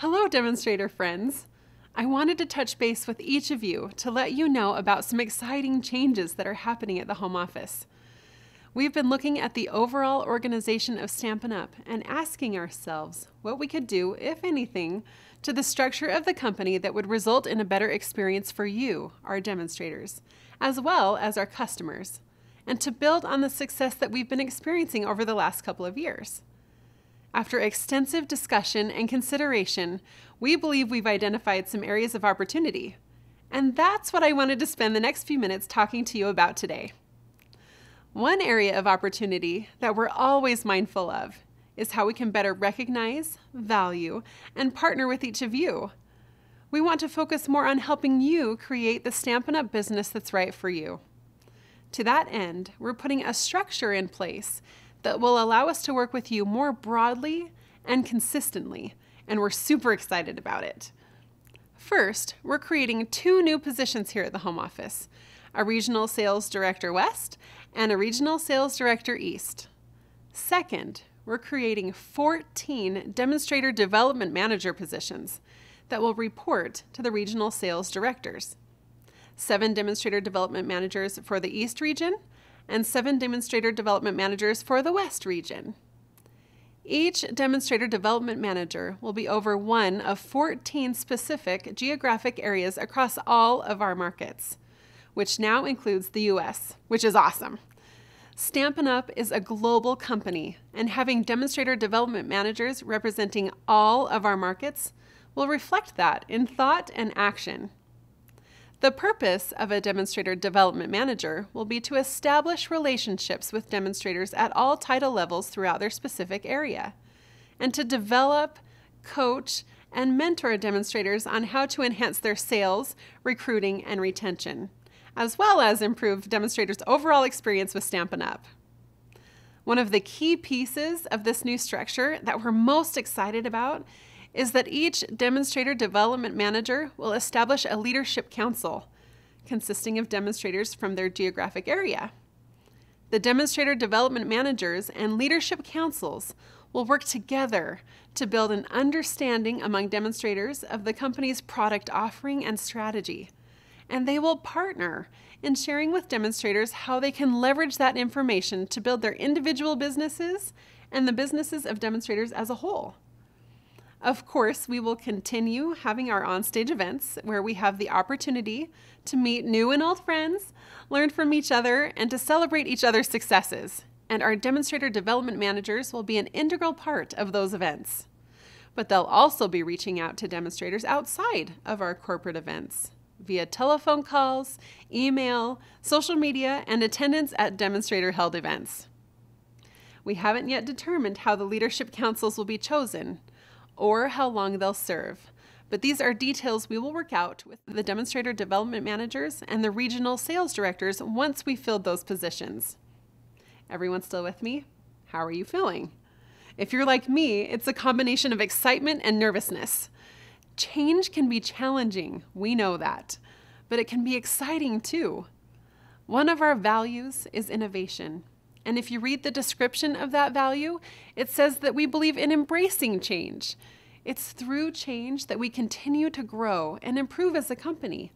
Hello, demonstrator friends. I wanted to touch base with each of you to let you know about some exciting changes that are happening at the home office. We've been looking at the overall organization of Stampin' Up! And asking ourselves what we could do, if anything, to the structure of the company that would result in a better experience for you, our demonstrators, as well as our customers, and to build on the success that we've been experiencing over the last couple of years. After extensive discussion and consideration, we believe we've identified some areas of opportunity. And that's what I wanted to spend the next few minutes talking to you about today. One area of opportunity that we're always mindful of is how we can better recognize, value, and partner with each of you. We want to focus more on helping you create the Stampin' Up! Business that's right for you. To that end, we're putting a structure in place that will allow us to work with you more broadly and consistently, and we're super excited about it. First, we're creating 2 new positions here at the home office, a Regional Sales Director West and a Regional Sales Director East. Second, we're creating 14 Demonstrator Development Manager positions that will report to the Regional Sales Directors. 7 Demonstrator Development Managers for the East region and 7 Demonstrator Development Managers for the West region. Each Demonstrator Development Manager will be over one of 14 specific geographic areas across all of our markets, which now includes the U.S., which is awesome. Stampin' Up! Is a global company, and having Demonstrator Development Managers representing all of our markets will reflect that in thought and action. The purpose of a Demonstrator Development Manager will be to establish relationships with demonstrators at all title levels throughout their specific area, and to develop, coach, and mentor demonstrators on how to enhance their sales, recruiting, and retention, as well as improve demonstrators' overall experience with Stampin' Up! One of the key pieces of this new structure that we're most excited about is that each Demonstrator Development Manager will establish a leadership council consisting of demonstrators from their geographic area. The Demonstrator Development Managers and leadership councils will work together to build an understanding among demonstrators of the company's product offering and strategy, and they will partner in sharing with demonstrators how they can leverage that information to build their individual businesses and the businesses of demonstrators as a whole. Of course, we will continue having our onstage events where we have the opportunity to meet new and old friends, learn from each other, and to celebrate each other's successes. And our Demonstrator Development Managers will be an integral part of those events. But they'll also be reaching out to demonstrators outside of our corporate events via telephone calls, email, social media, and attendance at demonstrator-held events. We haven't yet determined how the leadership councils will be chosen, or how long they'll serve, but these are details we will work out with the Demonstrator Development Managers and the Regional Sales Directors once we filled those positions. Everyone still with me? How are you feeling? If you're like me, it's a combination of excitement and nervousness. Change can be challenging, we know that, but it can be exciting too. One of our values is innovation. And if you read the description of that value, it says that we believe in embracing change. It's through change that we continue to grow and improve as a company.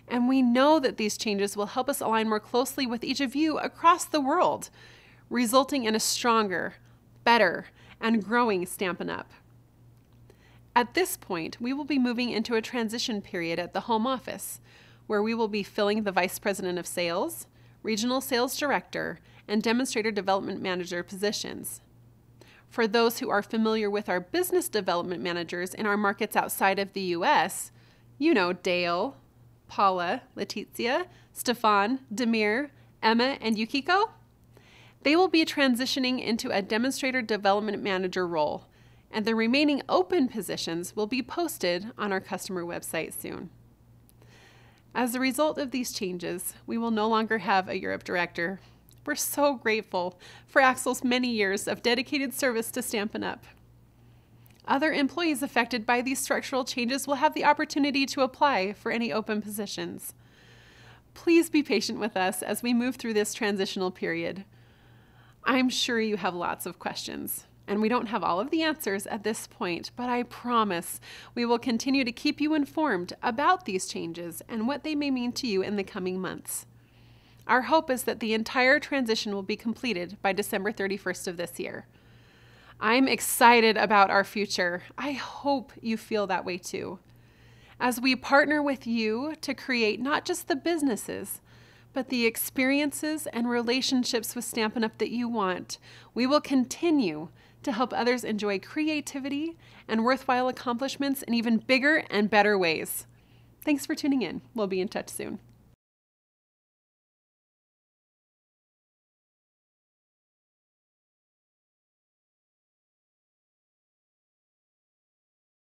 And we know that these changes will help us align more closely with each of you across the world, resulting in a stronger, better, and growing Stampin' Up! At this point, we will be moving into a transition period at the home office, where we will be filling the Vice President of Sales, Regional Sales Director, and Demonstrator Development Manager positions. For those who are familiar with our Business Development Managers in our markets outside of the U.S., you know Dale, Paula, Letizia, Stefan, Demir, Emma, and Yukiko. They will be transitioning into a Demonstrator Development Manager role, and the remaining open positions will be posted on our customer website soon. As a result of these changes, we will no longer have a Europe Director. We're so grateful for Axel's many years of dedicated service to Stampin' Up! Other employees affected by these structural changes will have the opportunity to apply for any open positions. Please be patient with us as we move through this transitional period. I'm sure you have lots of questions. And we don't have all of the answers at this point, but I promise we will continue to keep you informed about these changes and what they may mean to you in the coming months. Our hope is that the entire transition will be completed by December 31st of this year. I'm excited about our future. I hope you feel that way too. As we partner with you to create not just the businesses, but the experiences and relationships with Stampin' Up! That you want, we will continue to help others enjoy creativity and worthwhile accomplishments in even bigger and better ways. Thanks for tuning in. We'll be in touch soon.